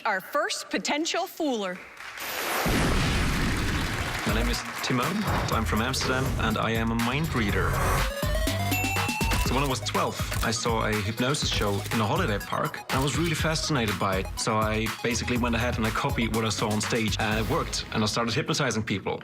our first potential fooler. My name is Timon. I'm from Amsterdam, and I am a mind reader. So when I was 12, I saw a hypnosis show in a holiday park. I was really fascinated by it. So I basically went ahead and I copied what I saw on stage, and it worked. And I started hypnotizing people.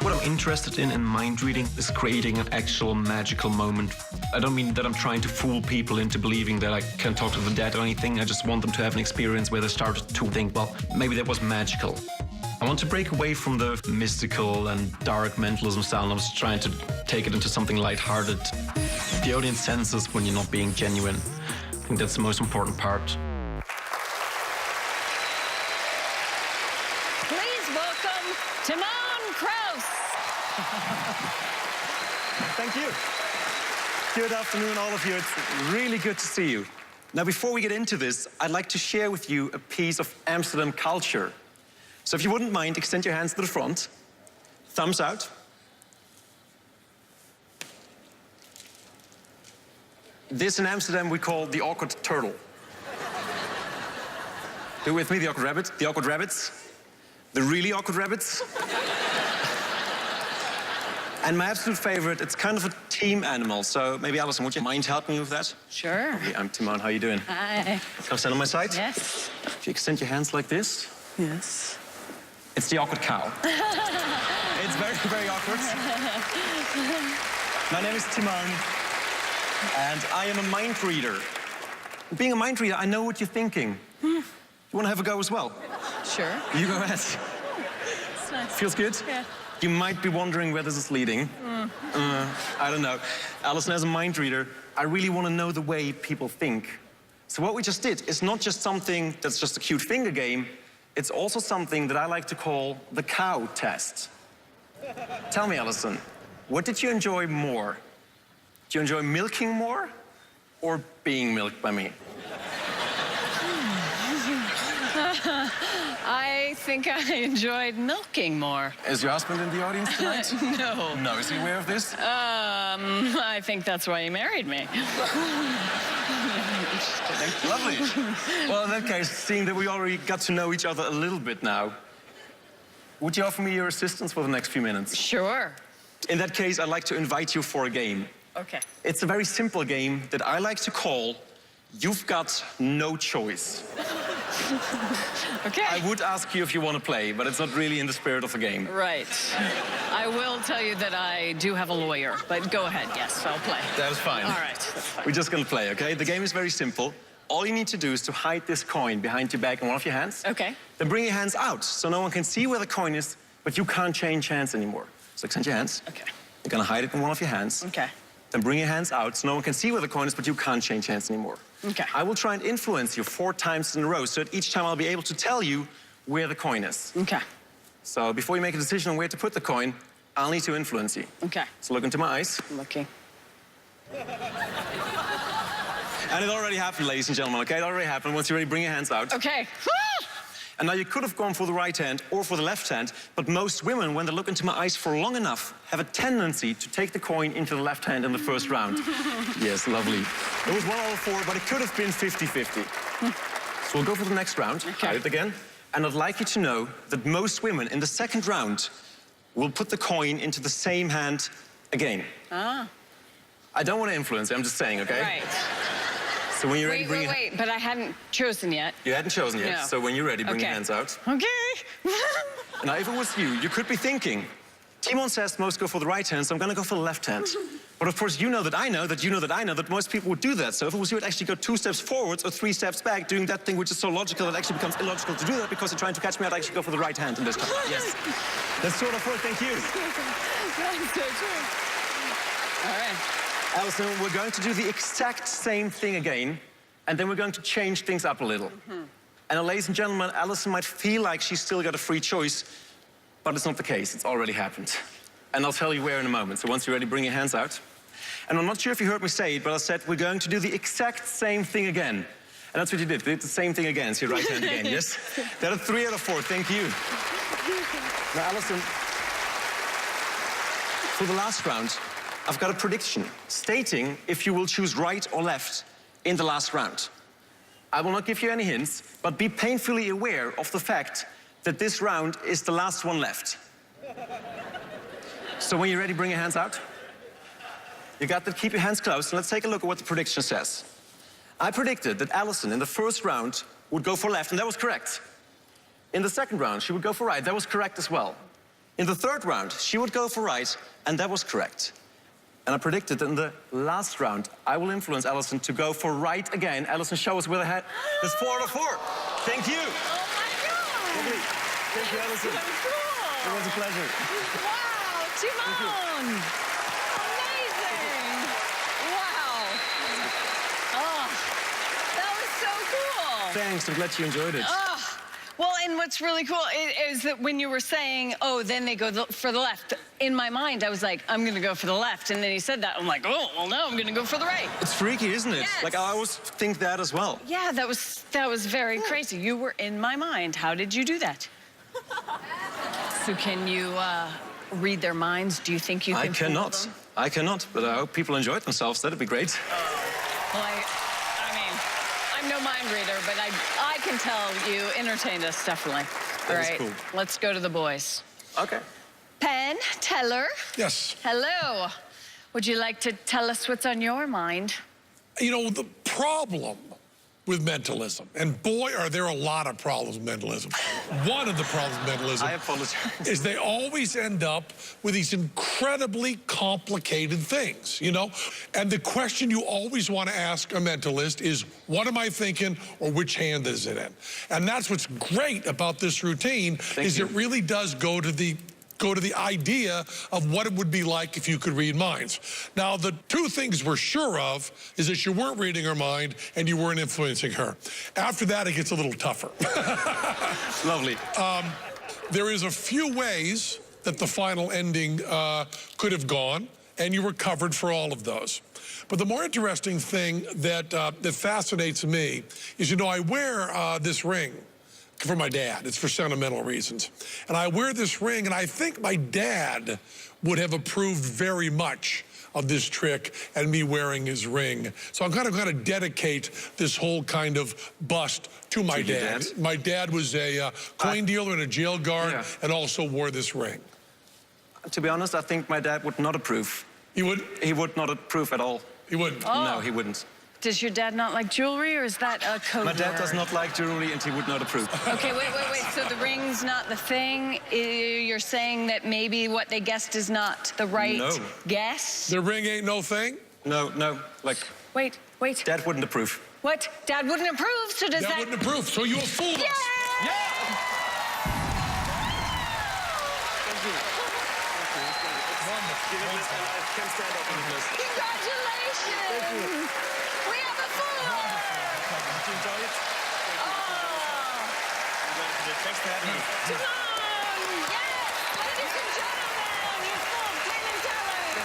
What I'm interested in mind reading is creating an actual magical moment. I don't mean that I'm trying to fool people into believing that I can talk to the dead or anything. I just want them to have an experience where they start to think, well, maybe that was magical. I want to break away from the mystical and dark mentalism style, and I was trying to take it into something lighthearted. The audience senses when you're not being genuine. I think that's the most important part. Please welcome Timon Kraus. Thank you. Good afternoon, all of you. It's really good to see you. Now, before we get into this, I'd like to share with you a piece of Amsterdam culture. So if you wouldn't mind, extend your hands to the front. Thumbs out. This in Amsterdam we call the awkward turtle. Do it with me, the awkward rabbit, the awkward rabbits, the really awkward rabbits. And my absolute favorite, it's kind of a team animal. So maybe, Alison, would you mind helping me with that? Sure. Hey, I'm Timon, how you doing? Hi. Come stand on my side. Yes. If you extend your hands like this. Yes. It's the awkward cow. It's very, very awkward. My name is Timon, and I am a mind reader. Being a mind reader, I know what you're thinking. You want to have a go as well? Sure. You go ahead. It's nice. Feels good? Yeah. You might be wondering where this is leading. I don't know. Alison, as a mind reader, I really want to know the way people think. So what we just did is not just something that's just a cute finger game. It's also something that I like to call the cow test. Tell me, Alison, what did you enjoy more? Did you enjoy milking more or being milked by me? I think I enjoyed milking more. Is your husband in the audience tonight? No. No, is he aware of this? I think that's why he married me. Just kidding. Lovely. Well, in that case, seeing that we already got to know each other a little bit now, would you offer me your assistance for the next few minutes? Sure. In that case, I'd like to invite you for a game. Okay. It's a very simple game that I like to call You've Got No Choice. Okay. I would ask you if you want to play, but it's not really in the spirit of a game. Right. I will tell you that I do have a lawyer, but go ahead, yes, I'll play. That is fine. All right. That's fine. We're just going to play, okay? The game is very simple. All you need to do is to hide this coin behind your back in one of your hands. Okay. Then bring your hands out so no one can see where the coin is, but you can't change hands anymore. So extend your hands. Okay. You're going to hide it in one of your hands. Okay. Then bring your hands out so no one can see where the coin is, but you can't change hands anymore. Okay. I will try and influence you 4 times in a row, so that each time I'll be able to tell you where the coin is. Okay. So before you make a decision on where to put the coin, I'll need to influence you. Okay. So look into my eyes. I'm looking. And it already happened, ladies and gentlemen, okay? It already happened. Once you're ready, bring your hands out. Okay. And now you could have gone for the right hand or for the left hand, but most women, when they look into my eyes for long enough, have a tendency to take the coin into the left hand in the first round. Yes, lovely. It was 1 out of 4, but it could have been 50-50. So we'll go for the next round. Okay. Hide it again. And I'd like you to know that most women in the second round will put the coin into the same hand again. Ah. I don't want to influence you, I'm just saying, okay? Right. So when you're ready, Wait, but I hadn't chosen yet. You hadn't chosen yet, No. so when you're ready, bring your Okay. hands out. Okay. Now, if it was you, you could be thinking, Timon says most go for the right hand, so I'm going to go for the left hand. But of course, you know that I know that you know that I know that most people would do that. So if it was you, I'd actually go 2 steps forwards or 3 steps back, doing that thing which is so logical that it actually becomes illogical to do that because you're trying to catch me. I'd actually go for the right hand in this time. Yes. That's sort of work. Thank you. That's so true. All right. Alison, we're going to do the exact same thing again, and then we're going to change things up a little. And ladies and gentlemen, Alison might feel like she's still got a free choice, but it's not the case. It's already happened. And I'll tell you where in a moment. So once you're ready, bring your hands out. And I'm not sure if you heard me say it, but I said we're going to do the exact same thing again. And that's what you did. You did the same thing again. So your right hand again, yes? That is 3 out of 4. Thank you. Now, Alison, for the last round, I've got a prediction stating if you will choose right or left in the last round. I will not give you any hints, but be painfully aware of the fact that this round is the last one left. So when you're ready, bring your hands out. You got to keep your hands closed, and let's take a look at what the prediction says. I predicted that Alison in the first round would go for left, and that was correct. In the second round, she would go for right. That was correct as well. In the third round, she would go for right, and that was correct. And I predicted that in the last round, I will influence Alison to go for right again. Alison, show us where the head is 4 out of 4. Thank you. Oh my God! Thank you, Alison. So cool. It was a pleasure. Wow, Timon! Amazing! Wow! Oh, that was so cool. Thanks, I'm glad you enjoyed it. Oh, well, and what's really cool is that when you were saying, oh, then they go for the left, in my mind, I was like, I'm going to go for the left. And then he said that. I'm like, oh, well, no, I'm going to go for the right. It's freaky, isn't it? Yes. Like, I always think that as well. Yeah, that was very crazy. You were in my mind. How did you do that? So can you read their minds? Do you think you can? I cannot, but I hope people enjoyed themselves. That'd be great. Well, I mean, I'm no mind reader, but I can tell you entertained us, definitely. All right, cool. Let's go to the boys. Okay. Penn Teller. Yes. Hello. Would you like to tell us what's on your mind? You know, the problem with mentalism, and boy, are there a lot of problems with mentalism. One of the problems with mentalism I apologize. is they always end up with these incredibly complicated things, you know? And the question you always want to ask a mentalist is, what am I thinking, or which hand is it in? And that's what's great about this routine, is it really does go to the idea of what it would be like if you could read minds. Now, the two things we're sure of is that you weren't reading her mind and you weren't influencing her. After that, it gets a little tougher. Lovely. There is a few ways that the final ending could have gone, and you were covered for all of those. But the more interesting thing that fascinates me is, you know, I wear this ring for my dad. It's for sentimental reasons. And I wear this ring, and I think my dad would have approved very much of this trick and me wearing his ring. So I'm kind of going to dedicate this whole kind of bust to my dad. My dad was a coin dealer and a jail guard, and also wore this ring. To be honest, I think my dad would not approve. He would? He would not approve at all. He wouldn't? Oh. No, he wouldn't. Does your dad not like jewelry, or is that a code My dad word? does not like jewelry, and he would not approve. Okay, wait. So the ring's not the thing? You're saying that maybe what they guessed is not the right guess? The ring ain't no thing? No, like... Wait. Dad wouldn't approve. What? Dad wouldn't approve, so does that... Dad wouldn't approve, so you fooled us. Yeah! Congratulations! We have a fuller! Did you enjoy it? Thanks for having me. Timon! Yes! Ladies and gentlemen, you fooled Penn Teller!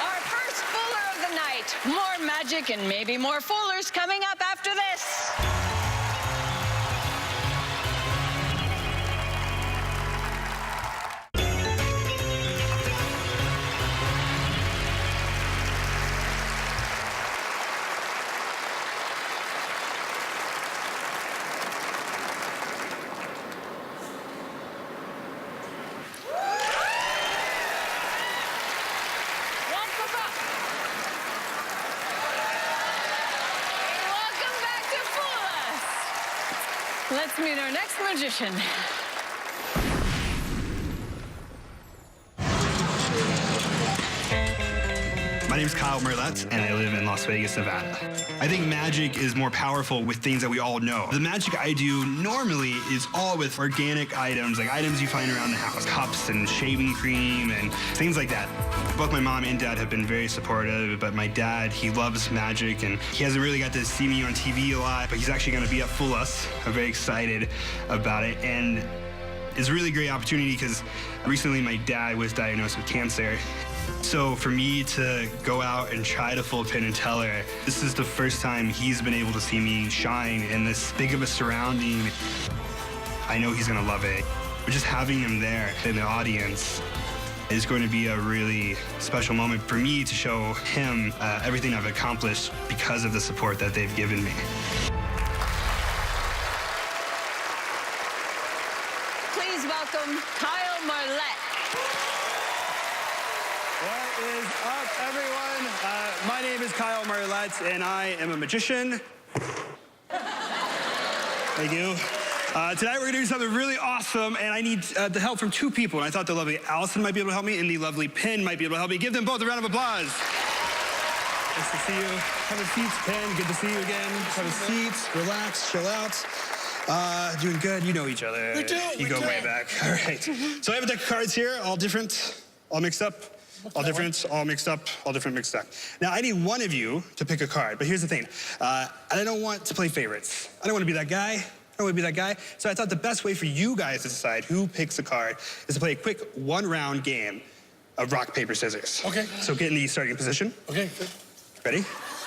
Our first fuller of the night. More magic and maybe more fullers coming up after this. Let's meet our next magician. My name is Kyle Merletz, and I live in Las Vegas, Nevada. I think magic is more powerful with things that we all know. The magic I do normally is all with organic items, like items you find around the house, cups and shaving cream and things like that. Both my mom and dad have been very supportive, but my dad, he loves magic, and he hasn't really got to see me on TV a lot, but he's actually going to be at Fool Us. I'm very excited about it, and it's a really great opportunity because recently my dad was diagnosed with cancer. So for me to go out and try to fool Penn Teller, this is the first time he's been able to see me shine in this big of a surrounding. I know he's gonna love it. Just having him there in the audience, is going to be a really special moment for me to show him everything I've accomplished because of the support that they've given me. Please welcome Kyle Marlette. What is up, everyone? My name is Kyle Marlette, and I am a magician. Thank you. Tonight we're going to do something really awesome, and I need the help from two people. And I thought the lovely Allison might be able to help me, and the lovely Penn might be able to help me. Give them both a round of applause. Nice to see you. Have a seat, Penn. Good to see you again. Have a seat. Relax. Chill out. Doing good. You know each other. We do. You go way back. All right. So I have a deck of cards here, all different, all mixed up. All different, all mixed up, all different mixed up. Now, I need one of you to pick a card, but here's the thing. I don't want to play favorites. I don't want to be that guy. I don't want to be that guy. So I thought the best way for you guys to decide who picks a card is to play a quick one-round game of rock, paper, scissors. Okay. So get in the starting position. Okay, good. Ready?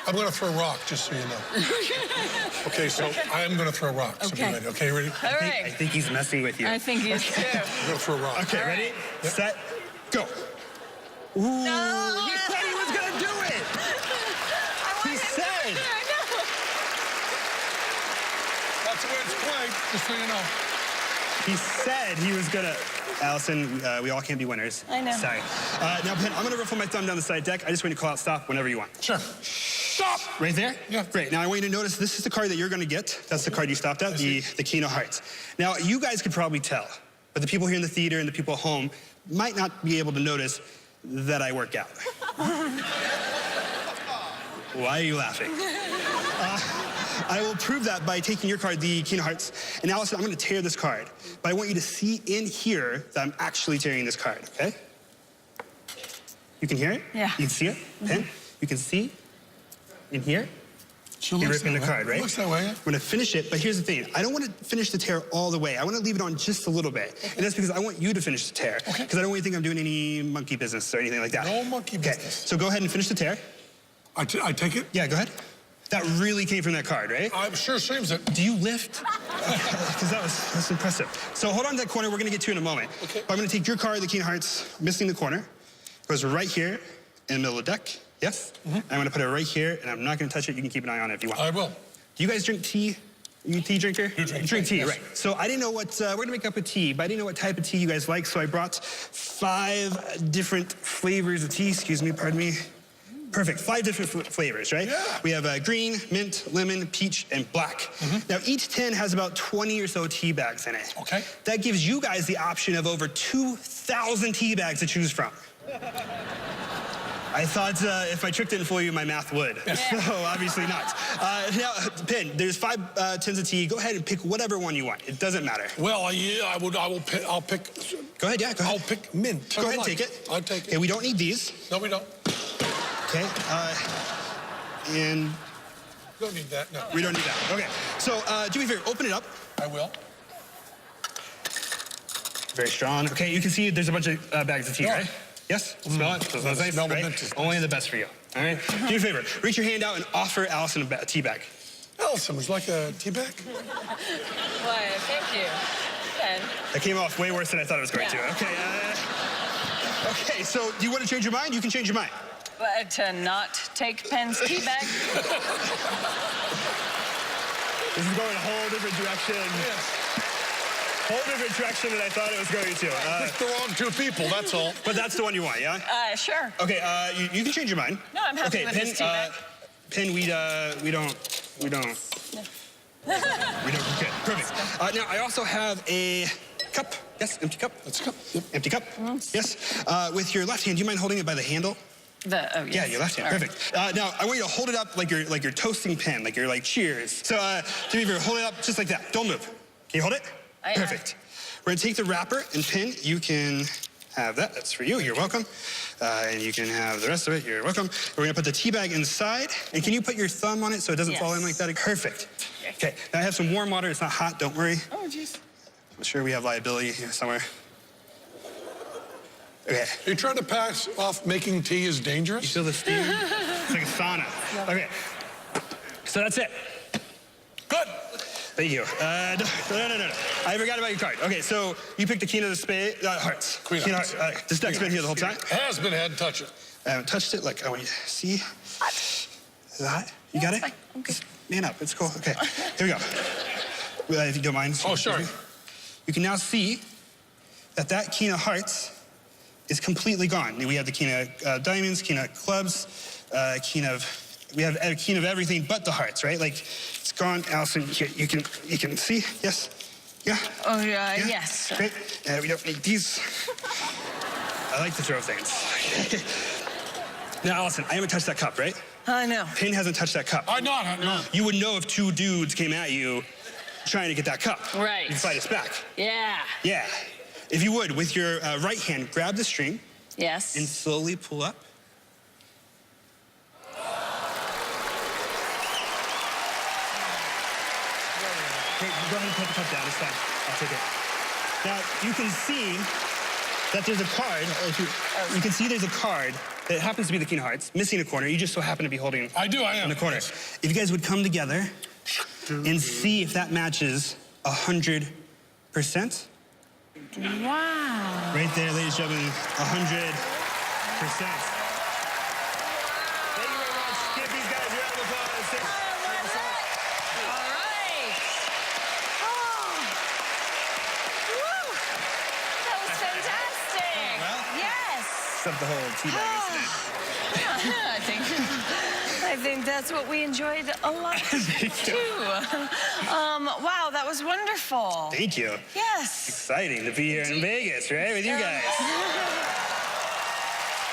I'm going to throw a rock, just so you know. Okay, so I am going to throw a rock. So be ready. Okay, ready? All right. I think he's messing with you. I think he is too. I'm going to throw a rock. Okay, ready? Yep. Set, go. Ooh, No. he said he was going to do it. He said. I know. That's the way it's played, just so you know. He said he was gonna. Allison, we all can't be winners. I know. Sorry. Now, Penn, I'm gonna ruffle my thumb down the side deck. I just want you to call out stop whenever you want. Sure. Stop! Right there? Yeah. Great. Now, I want you to notice this is the card that you're gonna get. That's the card you stopped at, the King of Hearts. Now, you guys could probably tell, but the people here in the theater and the people at home might not be able to notice that I work out. Why are you laughing? I will prove that by taking your card, the King of Hearts. And Allison, I'm going to tear this card. But I want you to see in here that I'm actually tearing this card, okay? You can hear it? Yeah. You can see it? Pen? You can see in here? Sure You're looks ripping the that way. card, right? Looks that way, yeah. I'm going to finish it, but here's the thing. I don't want to finish the tear all the way. I want to leave it on just a little bit. Okay. And that's because I want you to finish the tear. Okay. Because I don't want you to think I'm doing any monkey business or anything like that. No monkey Okay, business. so go ahead and finish the tear. I take it? Yeah, go ahead. That really came from that card, right? I'm sure seems it. Do you lift? Because that's impressive. So hold on to that corner. We're going to get to in a moment. Okay. But I'm going to take your card, the King of Hearts, missing the corner. Goes right here in the middle of the deck. Yes? Mm-hmm. I'm going to put it right here, and I'm not going to touch it. You can keep an eye on it if you want. I will. Do you guys drink tea? You a tea drinker? You drink tea, yes. right. So I didn't know what, we're going to make up a tea, but I didn't know what type of tea you guys like, so I brought 5 different flavors of tea. Excuse me, pardon me. Perfect, 5 different flavors, right? Yeah. We have green, mint, lemon, peach, and black. Mm-hmm. Now, each tin has about 20 or so tea bags in it. Okay. That gives you guys the option of over 2,000 tea bags to choose from. I thought if I tricked it and fooled you, my math would. Yeah. So obviously not. Now, Penn, there's 5 tins of tea. Go ahead and pick whatever one you want. It doesn't matter. Well, yeah, I'll pick. Go ahead, yeah, go ahead. I'll pick mint. Go ahead and take it. I'll take it. Okay, we don't need these. No, we don't. Okay, and We don't need that, no. we don't need that. Okay, so do me a favor, open it up. I will. Very strong. Okay, you can see there's a bunch of bags of tea, Yeah. right? Yes? Smell it? Smells nice, Smell the right? mint is Only the best for you, all right? Do me a favor, reach your hand out and offer Allison a tea bag. Allison, would you like a tea bag? Why, thank you. Ben. That came off way worse than I thought it was going to. Yeah. Okay, okay, so do you want to change your mind? You can change your mind. But to not take Penn's tea bag? This is going a whole different direction. Yes. Whole different direction than I thought it was going to. Pick the wrong 2 people, that's all. But that's the one you want, yeah? Sure. Okay, you can change your mind. No, I'm happy with this tea bag. Penn, we don't. Okay, perfect. Now, I also have a cup. Yes, empty cup. That's a cup. Yep. Empty cup. Yes. With your left hand, do you mind holding it by the handle? Oh, yes. Yeah, your left hand. All right. Perfect. Now, I want you to hold it up like you're toasting Penn, like you're like cheers. So, do me a favor, hold it up just like that. Don't move. Can you hold it? Perfect. We're gonna take the wrapper, and Penn, you can have that. That's for you. You're welcome. And you can have the rest of it. You're welcome. We're gonna put the tea bag inside, and can you put your thumb on it so it doesn't fall in like that? Perfect. Yes. Okay. Now I have some warm water. It's not hot. Don't worry. Oh, jeez. I'm sure we have liability here somewhere. Okay. You trying to pass off making tea is You dangerous? feel the steam? It's like a sauna. Okay. So that's it. Good. Thank you. No. I forgot about your card. Okay, so you picked the King of the Spade, Hearts. Queen of Hearts. This deck's been here the whole time. Has been, hadn't touched it. I haven't touched it. Look, I want you to see. Is that? You got it? fine. I'm good. Just man up. It's cool. Okay, here we go. If you don't mind. Oh, sure. You can now see that King of Hearts is completely gone. We have the King of Diamonds, King of Clubs, we have a King of everything but the Hearts, right? Like, it's gone. Allison, you can see? Yes? Yeah? Oh, yes. Great. We don't need these. I like to throw things. Now, Allison, I haven't touched that cup, right? I know. Penn hasn't touched that cup. No. You would know if two dudes came at you trying to get that cup. Right. You'd fight us back. Yeah. Yeah. If you would, with your right hand, grab the string Yes. and slowly pull up. Okay, go ahead and put the cup down. It's fine. I'll take it. Now, you can see that there's a card. You can see there's a card that happens to be the King of Hearts, missing a corner. You just so happen to be holding I am. in the corner. If you guys would come together and see if that matches 100%. Wow. Right there, ladies and gentlemen, 100%. Thank you very much. Give these guys a round of applause. All right. Oh. Woo. That was fantastic. well. Yes. Except the whole teabag incident. I think that's what we enjoyed a lot too. Wow, that was wonderful. Thank you. Yes. Exciting to be here in Vegas, right, with you guys.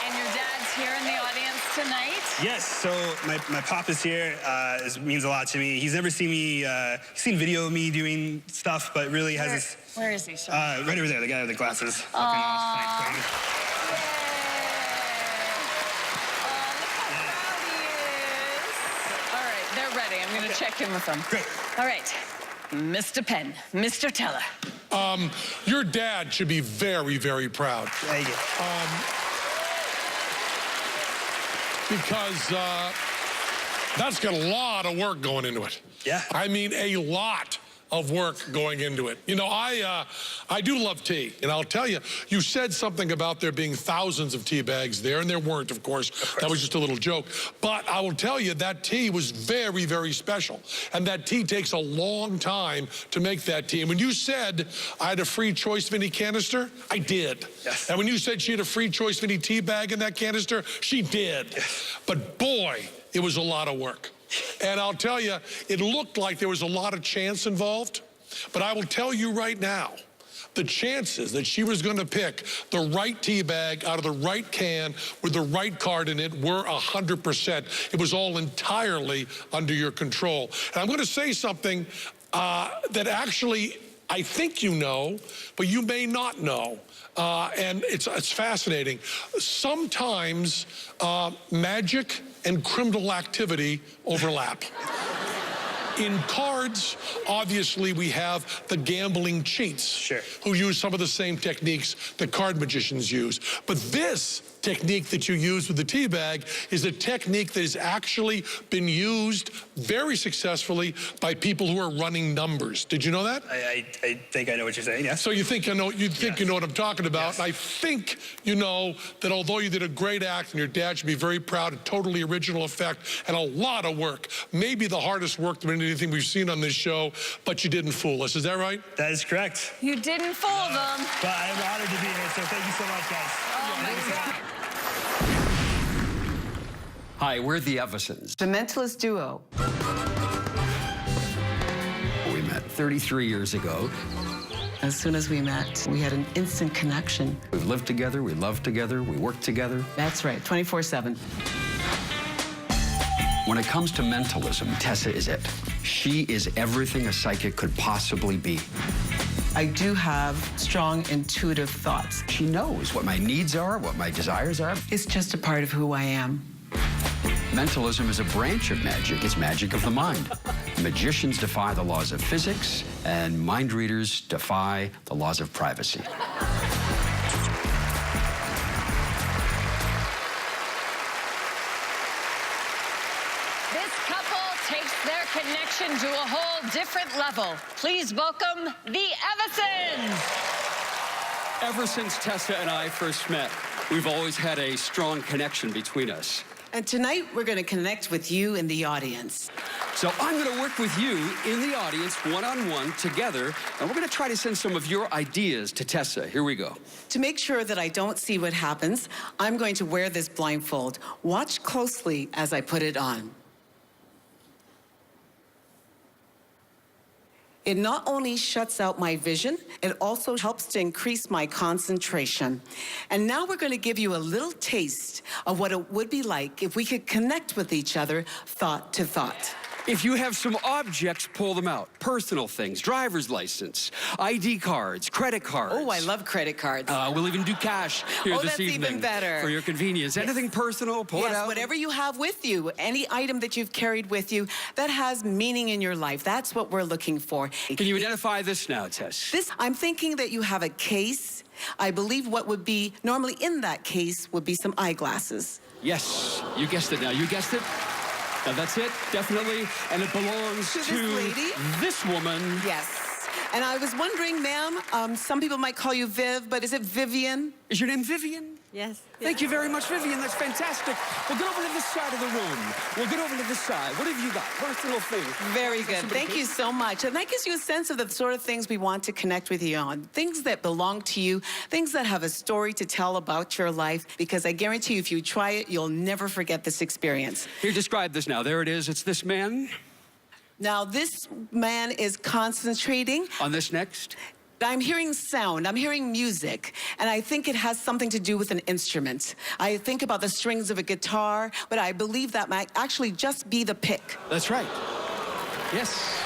And your dad's here in the audience tonight. Yes, so my pop is here. It means a lot to me. He's never seen me, he's seen video of me doing stuff, but really has this. Where is he, sir? Right over there, the guy with the glasses. Looking all funny. All right, they're ready. I'm going to check in with them. Great. All right, Mr. Penn, Mr. Teller. Your dad should be very, very proud. Thank you. Because that's got a lot of work going into it. Yeah. I mean, a lot of work going into it. You know, I do love tea, and I'll tell you, you said something about there being thousands of tea bags there, and there weren't, of course. That was just a little joke. But I will tell you, that tea was very, very special, and that tea takes a long time to make that tea. And when you said I had a free choice mini canister, I did. Yes. And when you said she had a free choice mini tea bag in that canister, she did. Yes. But boy, it was a lot of work. And I'll tell you, it looked like there was a lot of chance involved, but I will tell you right now, the chances that she was going to pick the right tea bag out of the right can with the right card in it were 100%. It was all entirely under your control. And I'm going to say something that actually I think you know, but you may not know. And it's fascinating. Sometimes magic and criminal activity overlap. In cards, obviously, we have the gambling cheats who use some of the same techniques that card magicians use. But this technique that you use with the tea bag is a technique that has actually been used very successfully by people who are running numbers. Did you know that? I think I know what you're saying, yes. So you think you know what I'm talking about. Yes. And I think you know that although you did a great act and your dad should be very proud, a totally original effect and a lot of work, maybe the hardest work than anything we've seen on this show, but you didn't fool us. Is that right? That is correct. You didn't fool them. But I'm honored to be here, so thank you so much, guys. Oh, my God. Hi, we're the Eversons. The Mentalist duo. We met 33 years ago. As soon as we met, we had an instant connection. We've lived together, we love together, we work together. That's right, 24/7. When it comes to mentalism, Tessa is it. She is everything a psychic could possibly be. I do have strong intuitive thoughts. She knows what my needs are, what my desires are. It's just a part of who I am. Mentalism is a branch of magic. It's magic of the mind. Magicians defy the laws of physics, and mind readers defy the laws of privacy. This couple takes their connection to to a whole different level. Please welcome the Eversons. Ever since Tessa and I first met, we've always had a strong connection between us. And tonight, we're going to connect with you in the audience. So I'm going to work with you in the audience, one-on-one, together, and we're going to try to send some of your ideas to Tessa. Here we go. To make sure that I don't see what happens, I'm going to wear this blindfold. Watch closely as I put it on. It not only shuts out my vision, it also helps to increase my concentration. And now we're going to give you a little taste of what it would be like if we could connect with each other thought to thought. If you have some objects, pull them out. Personal things, driver's license, ID cards, credit cards. Oh, I love credit cards. We'll even do cash here this that's evening. even better. For your convenience. Anything personal, pull it Yes, out. whatever you have with you, any item that you've carried with you that has meaning in your life, that's what we're looking for. Can you identify this now, Tess? This, I'm thinking that you have a case. I believe what would be normally in that case would be some eyeglasses. Yes, you guessed it now. You guessed it. Now that's it, definitely. And it belongs To this lady? this woman. Yes. And I was wondering, ma'am, some people might call you Viv, but is it Vivian? Is your name Vivian? Yes. Thank you very much, Vivian. That's fantastic. We'll get over to this side of the room. We'll get over to this side. What have you got? Personal things. Very good. Thank you so much. And that gives you a sense of the sort of things we want to connect with you on. Things that belong to you, things that have a story to tell about your life, because I guarantee you, if you try it, you'll never forget this experience. Here, describe this now. There it is. It's this man. Now, this man is concentrating. On this next. I'm hearing sound, I'm hearing music, and I think it has something to do with an instrument. I think about the strings of a guitar, but I believe that might actually just be the pick. That's right. Yes.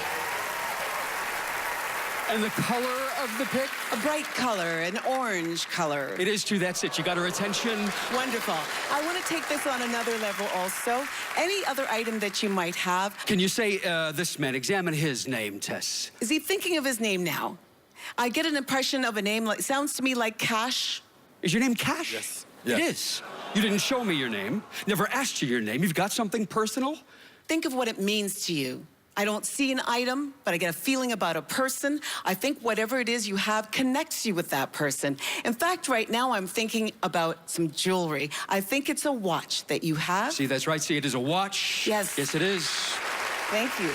And the color of the pick? A bright color, an orange color. It is too. That's it. You got her attention. Wonderful. I want to take this on another level also. Any other item that you might have. Can you say this man? Examine his name, Tess. Is he thinking of his name now? I get an impression of a name like, sounds to me like Cash. Is your name Cash? Yes. It is. You didn't show me your name. Never asked you your name. You've got something personal? Think of what it means to you. I don't see an item, but I get a feeling about a person. I think whatever it is you have connects you with that person. In fact, right now I'm thinking about some jewelry. I think it's a watch that you have. See, that's right. See, it is a watch. Yes. Yes, it is. Thank you.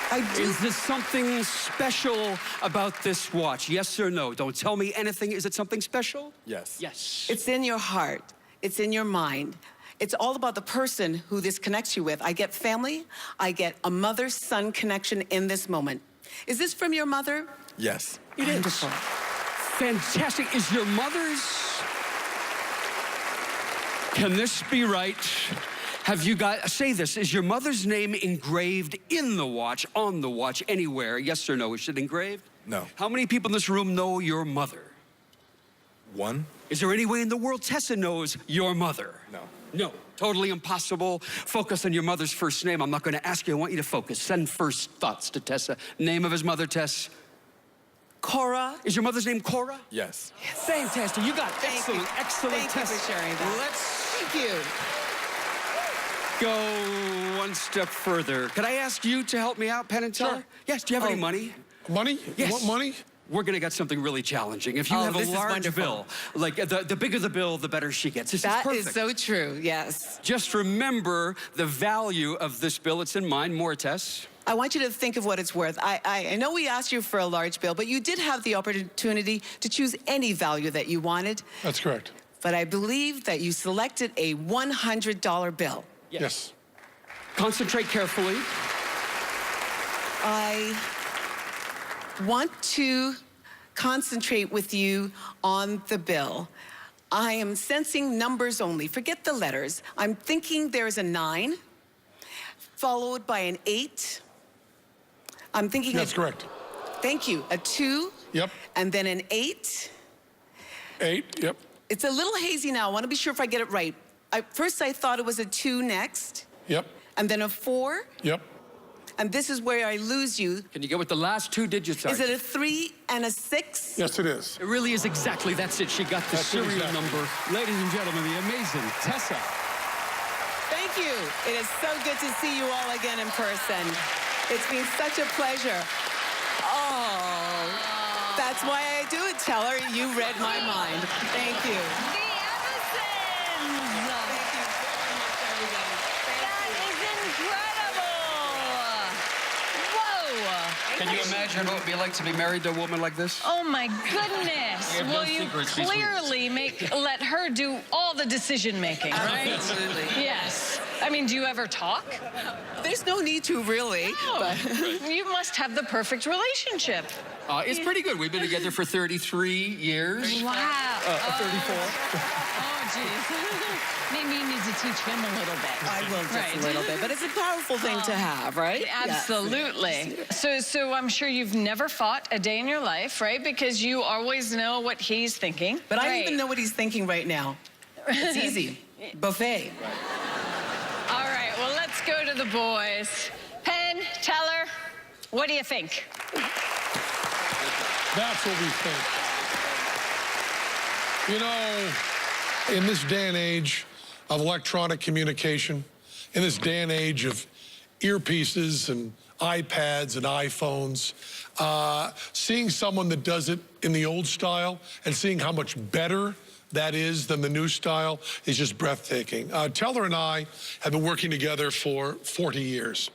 I do. Is there something special about this watch? Yes or no? Don't tell me anything. Is it something special? Yes. Yes. It's in your heart. It's in your mind. It's all about the person who this connects you with. I get family. I get a mother-son connection in this moment. Is this from your mother? Yes. It is. Wonderful. Fantastic. Is your mother's? Can this be right? Have you got, say this, is your mother's name engraved in the watch, on the watch, anywhere? Yes or no? Is it engraved? No. How many people in this room know your mother? One? Is there any way in the world Tessa knows your mother? No. No. Totally impossible. Focus on your mother's first name. I'm not going to ask you. I want you to focus. Send first thoughts to Tessa. Name of his mother, Tess. Cora. Is your mother's name Cora? Yes. Fantastic. You got it. Thank Excellent. you. Excellent, Thank you Tess. for sharing that. Let's Thank you. go one step further. Could I ask you to help me out, Penn and Teller? Sure. Yes. Do you have any money? Money? Yes. You want money? We're gonna get something really challenging. If you have a this is large wonderful. bill, like the bigger the bill, the better she gets. This That is perfect. is so true, yes. Just remember the value of this bill. It's in mine. More, Tess. I want you to think of what it's worth. I know we asked you for a large bill, but you did have the opportunity to choose any value that you wanted. That's correct. But I believe that you selected a $100 bill. Yes. Concentrate carefully. I want to concentrate with you on the bill. I am sensing numbers only. Forget the letters. I'm thinking there's a 9, followed by an 8. I'm thinking That's correct. Thank you. A 2. Yep. And then an 8. 8, yep. It's a little hazy now. I want to be sure if I get it right. First, I thought it was a 2 next, Yep. and then a 4, Yep. and this is where I lose you. Can you get what the last two digits are? Is it a 3 and a 6? Yes, it is. It really is exactly. That's it. She got the That's it, serial exactly. number. Ladies and gentlemen, the amazing Tessa. Thank you. It is so good to see you all again in person. It's been such a pleasure. Oh, that's why I do it, Teller. You read my mind. Thank you. The Edisons! Thank you very much, everybody. That is incredible! Whoa! Can you imagine what it would be like to be married to a woman like this? Oh my goodness! We have no Well, you secrets between us. clearly let her do all the decision making, right? Absolutely. Yes. I mean, do you ever talk? There's no need to, really. But You must have the perfect relationship. It's pretty good. We've been together for 33 years. Wow. 34. Oh, geez. Maybe you need to teach him a little bit. I will just Right. a little bit. But it's a powerful thing to have, right? Absolutely. So I'm sure you've never fought a day in your life, right? Because you always know what he's thinking. But I Right. even know what he's thinking right now. It's easy. Buffet. All right, well, let's go to the boys. Penn, Teller, what do you think? That's what we think. You know, in this day and age of electronic communication, in this day and age of earpieces and iPads and iPhones, seeing someone that does it in the old style and seeing how much better that is than the new style is just breathtaking. Teller and I have been working together for 40 years.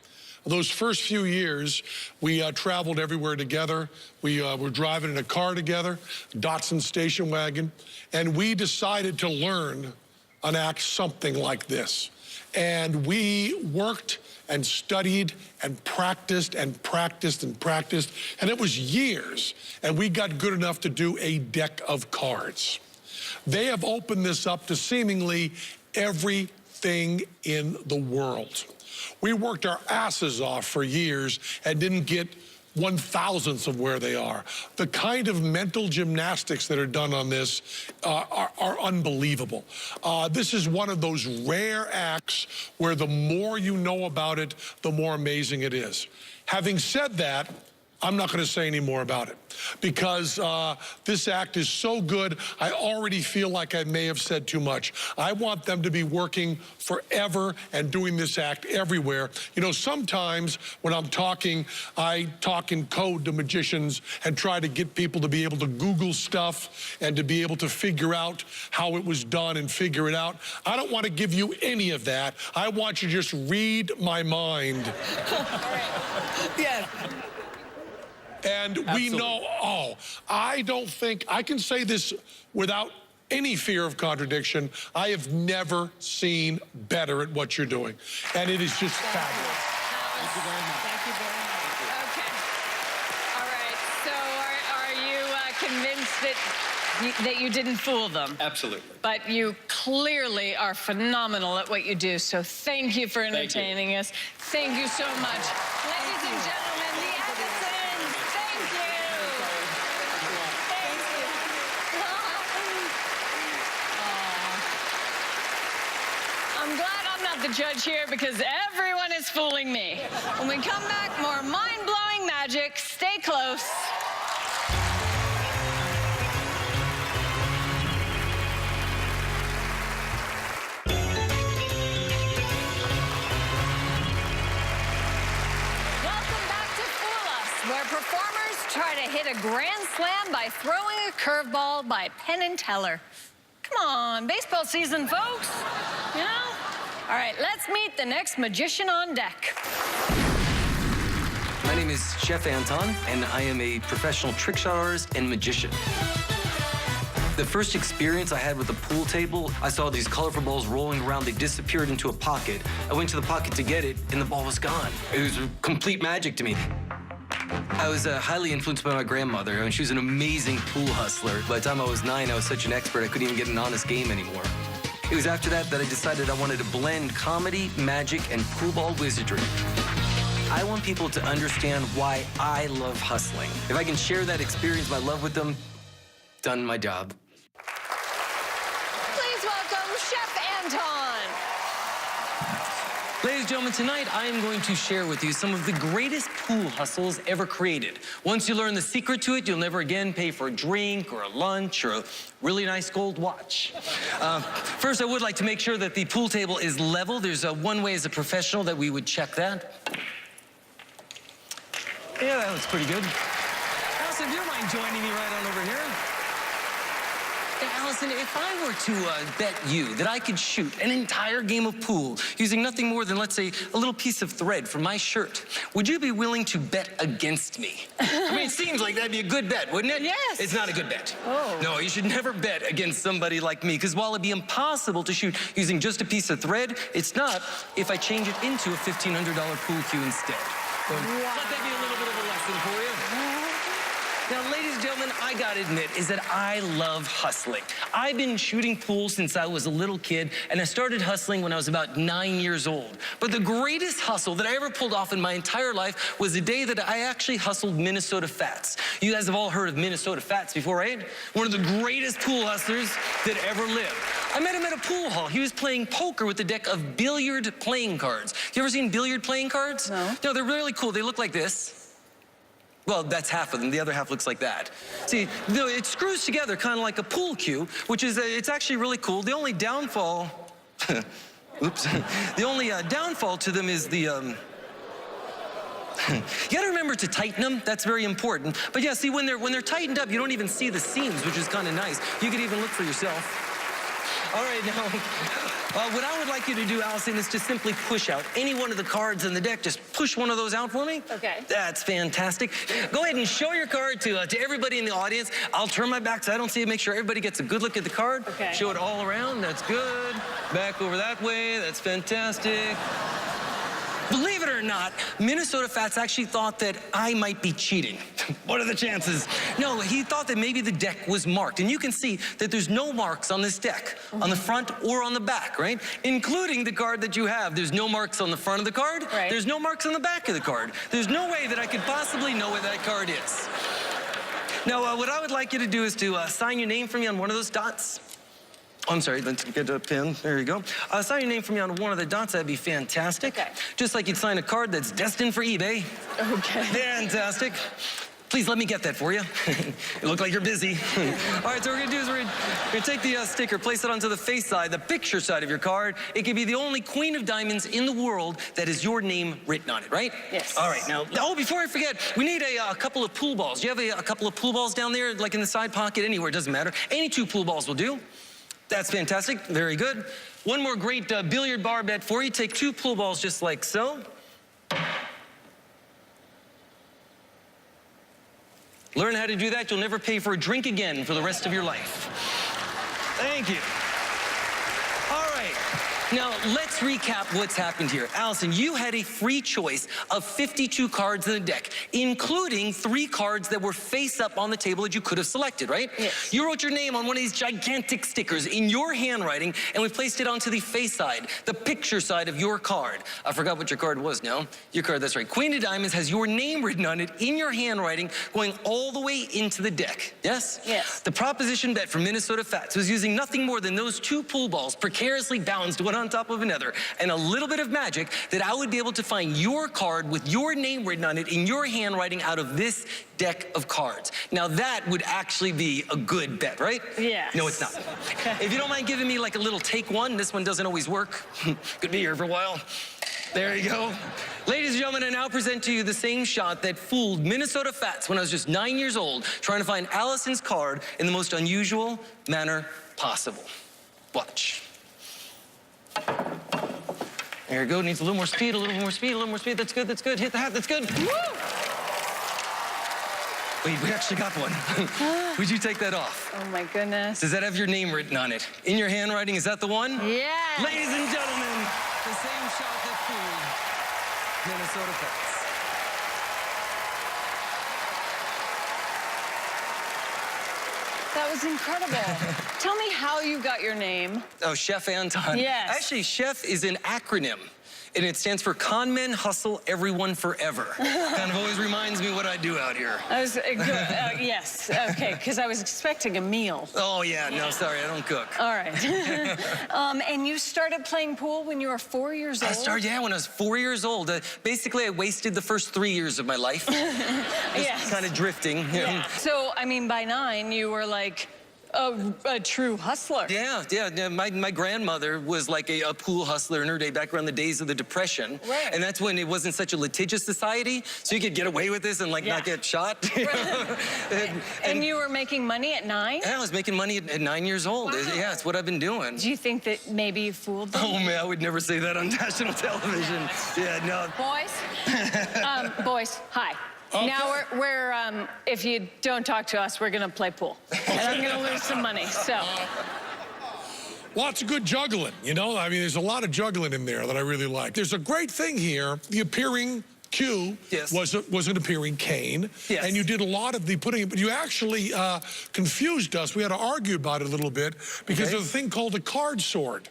Those first few years, we traveled everywhere together. We were driving in a car together, Datsun station wagon, and we decided to learn an act something like this. And we worked and studied and practiced and practiced and practiced, and it was years, and we got good enough to do a deck of cards. They have opened this up to seemingly everything in the world. We worked our asses off for years and didn't get 1/1000th of where they are. The kind of mental gymnastics that are done on this are unbelievable. This is one of those rare acts where the more you know about it, the more amazing it is. Having said that, I'm not going to say any more about it because this act is so good, I already feel like I may have said too much. I want them to be working forever and doing this act everywhere. You know, sometimes when I'm talking, I talk in code to magicians and try to get people to be able to Google stuff and to be able to figure out how it was done and figure it out. I don't want to give you any of that. I want you to just read my mind. Yes. And we know, I don't think, I can say this without any fear of contradiction, I have never seen better at what you're doing. And it is just fabulous. Thank you very much. Thank you very much. Okay. All right, so are you convinced that you didn't fool them? Absolutely. But you clearly are phenomenal at what you do, so thank you for entertaining us. Thank you so much. Ladies and gentlemen, the Edisons, thank you. Thank you. I'm glad I'm not the judge here because everyone is fooling me. When we come back, more mind-blowing magic. Stay close. Where performers try to hit a grand slam by throwing a curveball by Penn Teller. Come on, baseball season, folks. You know? All right, let's meet the next magician on deck. My name is Chef Anton, and I am a professional trick shot artist and magician. The first experience I had with the pool table, I saw these colorful balls rolling around. They disappeared into a pocket. I went to the pocket to get it, and the ball was gone. It was complete magic to me. I was highly influenced by my grandmother, and she was an amazing pool hustler. By the time I was 9, I was such an expert, I couldn't even get an honest game anymore. It was after that I decided I wanted to blend comedy, magic, and pool ball wizardry. I want people to understand why I love hustling. If I can share that experience, my love with them, done my job. Please welcome Chef Anton. Ladies and gentlemen, tonight I am going to share with you some of the greatest pool hustles ever created. Once you learn the secret to it, you'll never again pay for a drink or a lunch or a really nice gold watch. First, I would like to make sure that the pool table is level. There's one way as a professional that we would check that. Yeah, that looks pretty good. Allison, do you mind joining me right on over here? Now, Allison, if I were to bet you that I could shoot an entire game of pool using nothing more than, let's say, a little piece of thread from my shirt, would you be willing to bet against me? I mean, it seems like that'd be a good bet, wouldn't it? Yes. It's not a good bet. Oh. No, you should never bet against somebody like me, because while it'd be impossible to shoot using just a piece of thread, it's not if I change it into a $1,500 pool cue instead. So, let that be a little bit of a lesson for you. Now, ladies and gentlemen, I gotta admit is that I love hustling. I've been shooting pool since I was a little kid, and I started hustling when I was about 9 years old. But the greatest hustle that I ever pulled off in my entire life was the day that I actually hustled Minnesota Fats. You guys have all heard of Minnesota Fats before, right? One of the greatest pool hustlers that ever lived. I met him at a pool hall. He was playing poker with a deck of billiard playing cards. You ever seen billiard playing cards? No. No, they're really cool. They look like this. Well, that's half of them. The other half looks like that. See, it screws together kind of like a pool cue, which is, it's actually really cool. The only downfall, oops, the only downfall to them is the, you gotta remember to tighten them. That's very important. But yeah, see, when they're tightened up, you don't even see the seams, which is kind of nice. You could even look for yourself. All right, now, what I would like you to do, Allison, is to simply push out any one of the cards in the deck. Just push one of those out for me. Okay. That's fantastic. Go ahead and show your card to everybody in the audience. I'll turn my back so I don't see it. Make sure everybody gets a good look at the card. Okay. Show it all around. That's good. Back over that way. That's fantastic. Believe it or not, Minnesota Fats actually thought that I might be cheating. What are the chances? No, he thought that maybe the deck was marked. And you can see that there's no marks on this deck, on the front or on the back, right? Including the card that you have. There's no marks on the front of the card. Right. There's no marks on the back of the card. There's no way that I could possibly know where that card is. Now, what I would like you to do is to sign your name for me on one of those dots. Oh, I'm sorry, let's get a pen. There you go. Sign your name for me on one of the dots. That'd be fantastic. Okay. Just like you'd sign a card that's destined for eBay. Okay. Fantastic. Please let me get that for you. You look like you're busy. All right, so what we're gonna do is we're gonna take the sticker, place it onto the face side, the picture side of your card. It can be the only queen of diamonds in the world that has your name written on it, right? Yes. All right, now, oh, before I forget, we need a couple of pool balls. Do you have a couple of pool balls down there, like in the side pocket, anywhere, it doesn't matter. Any 2 pool balls will do. That's fantastic, very good. One more great billiard bar bet for you. Take 2 pool balls just like so. Learn how to do that, you'll never pay for a drink again for the rest of your life. Thank you. All right. Now, let's recap what's happened here. Allison, you had a free choice of 52 cards in the deck, including 3 cards that were face up on the table that you could have selected, right? Yes. You wrote your name on one of these gigantic stickers in your handwriting, and we placed it onto the face side, the picture side of your card. I forgot what your card was now. Your card, that's right. Queen of Diamonds has your name written on it in your handwriting, going all the way into the deck. Yes? Yes. The proposition bet from Minnesota Fats was using nothing more than those 2 pool balls precariously balanced one on top of another, and a little bit of magic that I would be able to find your card with your name written on it in your handwriting out of this deck of cards. Now that would actually be a good bet, right? Yes. No, it's not. If you don't mind giving me like a little take one, this one doesn't always work. Could be here for a while. There you go. Ladies and gentlemen, I now present to you the same shot that fooled Minnesota Fats when I was just 9 years old, trying to find Allison's card in the most unusual manner possible. Watch. There you go, needs a little more speed, a little more speed, a little more speed. That's good, that's good. Hit the hat, that's good. Woo! Wait, we actually got one. Would you take that off? Oh my goodness. Does that have your name written on it? In your handwriting, is that the one? Yes. Ladies and gentlemen, the same shot that fooled Minnesota Fats. That was incredible. Tell me how you got your name. Oh, Chef Anton. Yes. Actually, Chef is an acronym, and it stands for Con Men Hustle Everyone Forever. Kind of always reminds me what I do out here. I was good. Yes. Okay. Because I was expecting a meal. Oh, yeah. No, sorry. I don't cook. All right. And you started playing pool when you were 4 years old? I started, yeah, when I was 4 years old. Basically, I wasted the first 3 years of my life. Just Yes. kind of drifting. You know? Yeah. So, I mean, by 9, you were like a true hustler. Yeah. My grandmother was like a pool hustler in her day, back around the days of the Depression. Right. And that's when it wasn't such a litigious society, so you could get away with this and like not get shot. And you were making money at 9? Yeah, I was making money at 9 years old. Wow. Yeah, it's what I've been doing. Do you think that maybe you fooled them? Oh man, I would never say that on national television. Yeah, no. Boys, boys, hi. Okay. Now we're if you don't talk to us, we're gonna play pool. And I'm gonna lose some money, so. Lots of good juggling, you know? I mean, there's a lot of juggling in there that I really like. There's a great thing here. The appearing Q was an appearing Kane. Yes. And you did a lot of the putting, but you actually confused us. We had to argue about it a little bit because there's a thing called a card sword.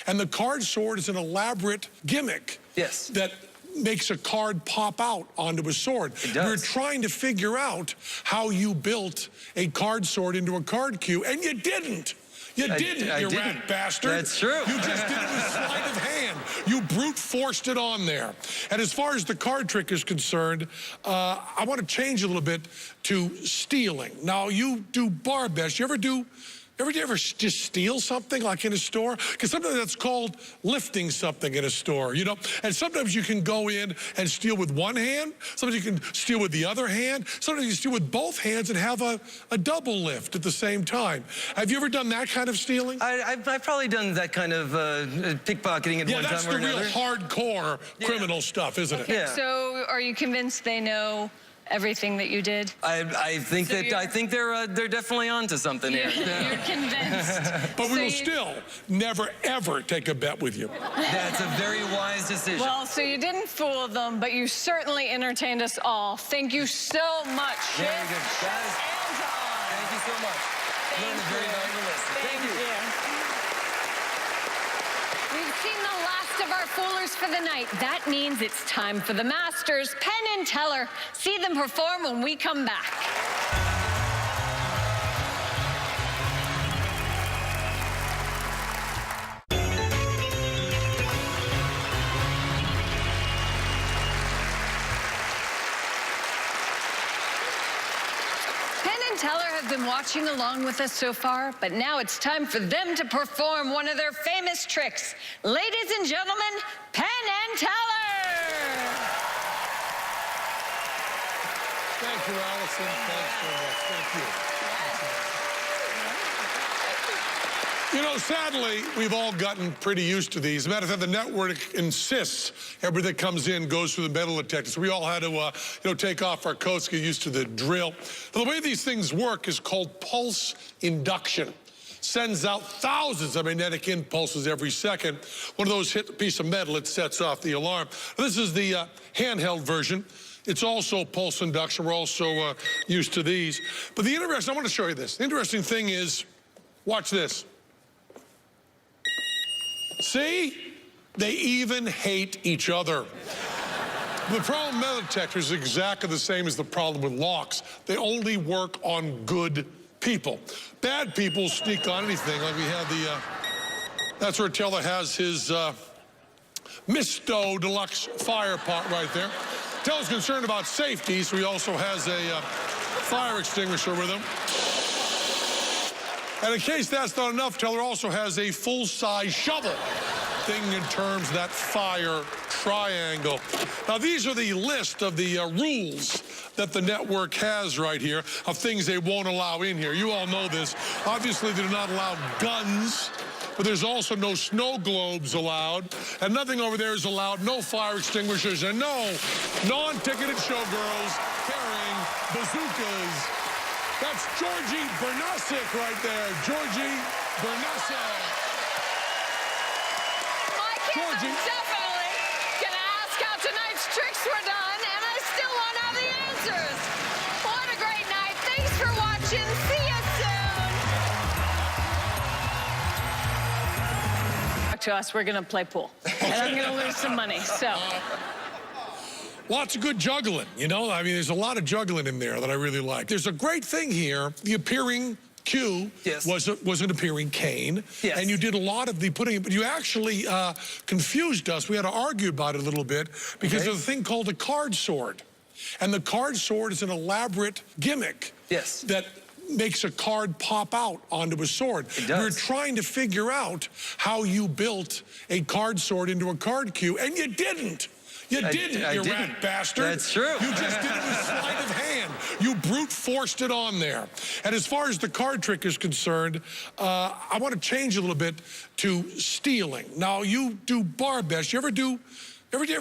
And the card sword is an elaborate gimmick that makes a card pop out onto a sword. It does. We're trying to figure out how you built a card sword into a card cue, and you didn't. You didn't, rat bastard. That's true. You just did it with sleight of hand. You brute forced it on there. And as far as the card trick is concerned, I want to change a little bit to stealing. Now, you do bar bets. You ever just steal something like in a store? Because sometimes that's called lifting something in a store, you know? And sometimes you can go in and steal with one hand. Sometimes you can steal with the other hand. Sometimes you steal with both hands and have a double lift at the same time. Have you ever done that kind of stealing? I've probably done that kind of pickpocketing at one time or another. Yeah, that's the real hardcore criminal stuff, isn't it? Yeah. So are you convinced they know everything that you did? I think they're definitely onto something here. You're convinced. But we will still never, ever take a bet with you. That's a very wise decision. Well, so you didn't fool them, but you certainly entertained us all. Thank you so much. Very good. Guys, thank you so much. Learned a very valuable lesson. Thank you. We've seen the last of our foolers for the night. That means it's time for the masters, Penn and Teller. See them perform when we come back. Teller have been watching along with us so far, but now it's time for them to perform one of their famous tricks. Ladies and gentlemen, Penn and Teller! Thank you, Allison. Thanks so much. Thank you. You know, sadly, we've all gotten pretty used to these. As a matter of fact, the network insists everybody that comes in goes through the metal detector. So we all had to, take off our coats, get used to the drill. The way these things work is called pulse induction. Sends out thousands of magnetic impulses every second. One of those hit a piece of metal, it sets off the alarm. This is the handheld version. It's also pulse induction. We're also used to these. But I want to show you this. The interesting thing is, watch this. See? They even hate each other. The problem with metal detectors is exactly the same as the problem with locks. They only work on good people. Bad people sneak on anything. Like we have that's where Teller has his Misto Deluxe fire pot right there. Teller's concerned about safety, so he also has a fire extinguisher with him. And in case that's not enough, Teller also has a full-size shovel thing in terms of that fire triangle. Now, these are the list of the rules that the network has right here of things they won't allow in here. You all know this. Obviously, they do not allow guns, but there's also no snow globes allowed, and nothing over there is allowed, no fire extinguishers, and no non-ticketed showgirls carrying bazookas. That's Georgie Bernasek right there. Georgie Bernasek. My kids are definitely gonna ask how tonight's tricks were done, and I still won't have the answers. What a great night. Thanks for watching. See you soon. Talk to us, we're gonna play pool. And I'm gonna lose some money, so. Lots of good juggling, you know? I mean, there's a lot of juggling in there that I really like. There's a great thing here. The appearing Q was an appearing Kane. Yes. And you did a lot of the putting, but you actually confused us. We had to argue about it a little bit because there's a thing called a card sword. And the card sword is an elaborate gimmick that makes a card pop out onto a sword. It does. We're trying to figure out how you built a card sword into a card cue, and you didn't. You didn't, I you didn't. rat bastard. That's true. You just did it with sleight of hand. You brute forced it on there. And as far as the card trick is concerned, I want to change a little bit to stealing. Now, you do bar bets. You ever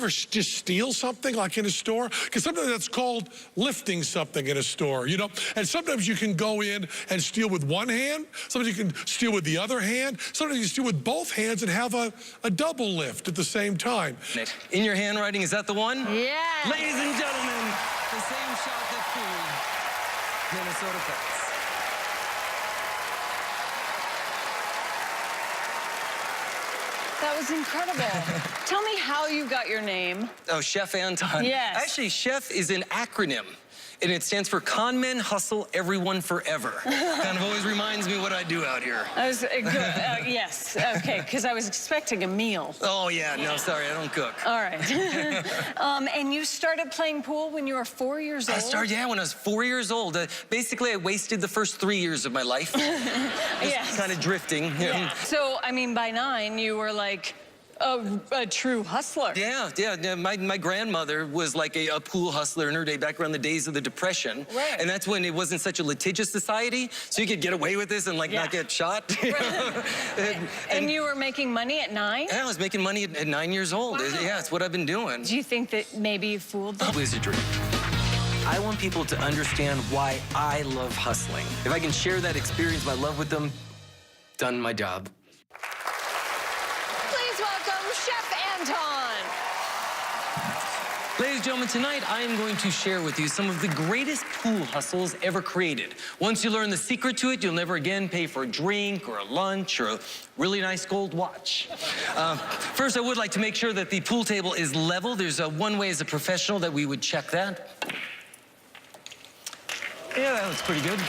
just steal something like in a store? Because sometimes that's called lifting something in a store, you know? And sometimes you can go in and steal with one hand. Sometimes you can steal with the other hand. Sometimes you steal with both hands and have a double lift at the same time. In your handwriting, is that the one? Yes. Ladies and gentlemen, the same shot that fooled Minnesota Pets. That was incredible. Tell me how you got your name. Oh, Chef Anton. Yes. Actually, Chef is an acronym, and it stands for Con Men Hustle Everyone Forever. Kind of always reminds me what I do out here. I was good. Yes. Okay. Because I was expecting a meal. Oh, yeah. No, sorry. I don't cook. All right. And you started playing pool when you were 4 years old? I started, yeah, when I was 4 years old. Basically, I wasted the first 3 years of my life. Yes. Kind of drifting. You know? So, I mean, by 9, you were like a true hustler. Yeah. My grandmother was like a pool hustler in her day, back around the days of the Depression. Right. And that's when it wasn't such a litigious society, so you could get away with this and like not get shot. You know? And you were making money at 9? Yeah, I was making money at 9 years old. Wow. Yeah, it's what I've been doing. Do you think that maybe you fooled them? Wizardry. I want people to understand why I love hustling. If I can share that experience, my love with them, done my job. Please welcome Chef Anton. Ladies and gentlemen, tonight I am going to share with you some of the greatest pool hustles ever created. Once you learn the secret to it, you'll never again pay for a drink or a lunch or a really nice gold watch. First, I would like to make sure that the pool table is level. There's one way as a professional that we would check that. Yeah, that looks pretty good.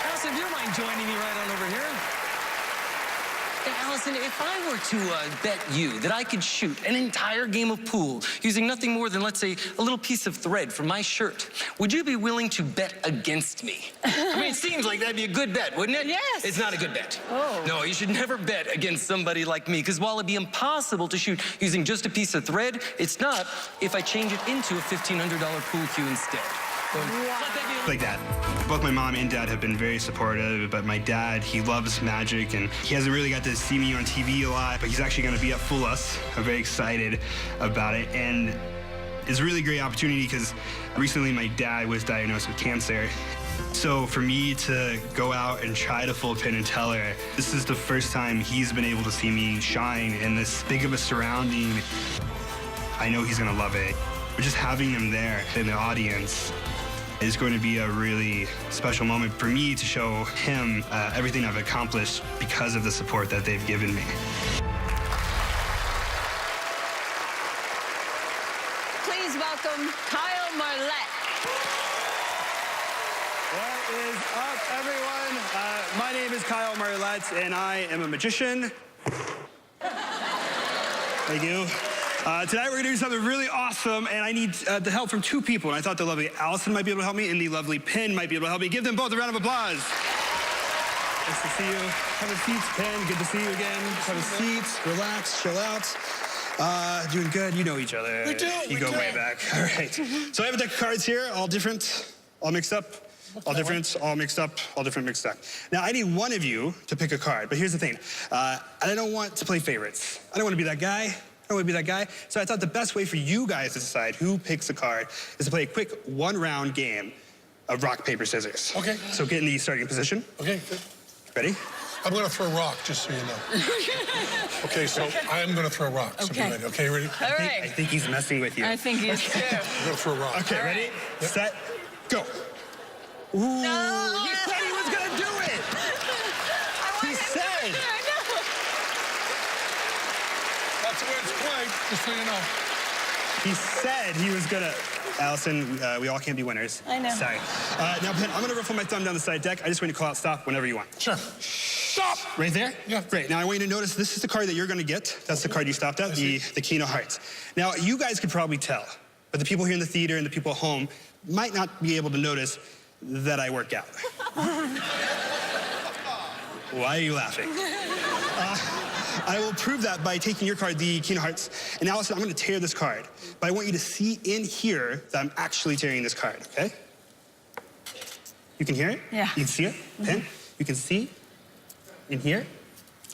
Allison, do you mind joining me right on over here? Now, Allison, if I were to bet you that I could shoot an entire game of pool using nothing more than, let's say, a little piece of thread from my shirt, would you be willing to bet against me? I mean, it seems like that'd be a good bet, wouldn't it? Yes. It's not a good bet. Oh. No, you should never bet against somebody like me, because while it'd be impossible to shoot using just a piece of thread, it's not if I change it into a $1,500 pool cue instead. Like that. Both my mom and dad have been very supportive, but my dad, he loves magic, and he hasn't really got to see me on TV a lot, but he's actually going to be at Fool Us. I'm very excited about it, and it's a really great opportunity because recently my dad was diagnosed with cancer. So for me to go out and try to fool Penn Teller, this is the first time he's been able to see me shine in this big of a surrounding. I know he's going to love it. But just having him there in the audience is going to be a really special moment for me to show him everything I've accomplished because of the support that they've given me. Please welcome Kyle Marlette. What is up, everyone? My name is Kyle Marlette, and I am a magician. Thank you. Tonight we're gonna do something really awesome, and I need the help from 2 people. And I thought the lovely Allison might be able to help me, and the lovely Penn might be able to help me. Give them both a round of applause. Nice to see you. Have a seat, Penn. Good to see you again. Have a seat. Relax. Chill out. Doing good. You know each other. We do. You go way back. All right. So I have a deck of cards here, all different, all mixed up. All different, all mixed up, all different mixed up. Now, I need one of you to pick a card, but here's the thing. I don't want to play favorites. I don't want to be that guy. I would be that guy. So I thought the best way for you guys to decide who picks a card is to play a quick 1-round game of rock, paper, scissors. Okay. So get in the starting position. Okay, good. Ready? I'm going to throw a rock, just so you know. Okay, so I am going to throw a rock. So be Okay. ready. Okay, ready? All I right. think he's messing with you. I think he is too. I'm going to throw a rock. Okay, All ready? right. Set, go. Ooh, No. he said he was going to do it. He said. That's the way it's played, just so you know. He said he was gonna. Allison, we all can't be winners. I know. Sorry. Now, Penn, I'm gonna ruffle my thumb down the side deck. I just want you to call out stop whenever you want. Sure. Stop! Right there? Yeah. Great. Now, I want you to notice this is the card that you're gonna get. That's the card you stopped at, the King of Hearts. Now, you guys could probably tell, but the people here in the theater and the people at home might not be able to notice that I work out. Why are you laughing? I will prove that by taking your card, the King of Hearts. And Allison, I'm gonna tear this card. But I want you to see in here that I'm actually tearing this card, okay? You can hear it? Yeah. You can see it? Pen? You can see in here?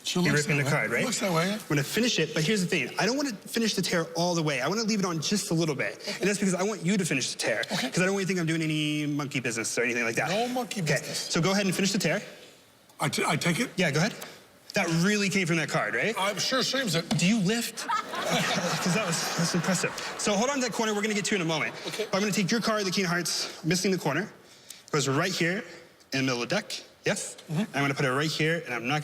Sure You're looks ripping that the way. card, right? Looks that way. I'm gonna finish it, but here's the thing. I don't wanna finish the tear all the way. I wanna leave it on just a little bit. Okay. And that's because I want you to finish the tear. Okay. Because I don't want you to think I'm doing any monkey business or anything like that. No monkey Okay, business. so go ahead and finish the tear. I take it? Yeah, go ahead. That really came from that card, right? I'm sure seems it. Do you lift? Because that's impressive. So hold on to that corner. We're going to get to in a moment. Okay. But I'm going to take your card, the King of Hearts, missing the corner. Goes right here in the middle of the deck. Yes? I'm going to put it right here, and I'm not going to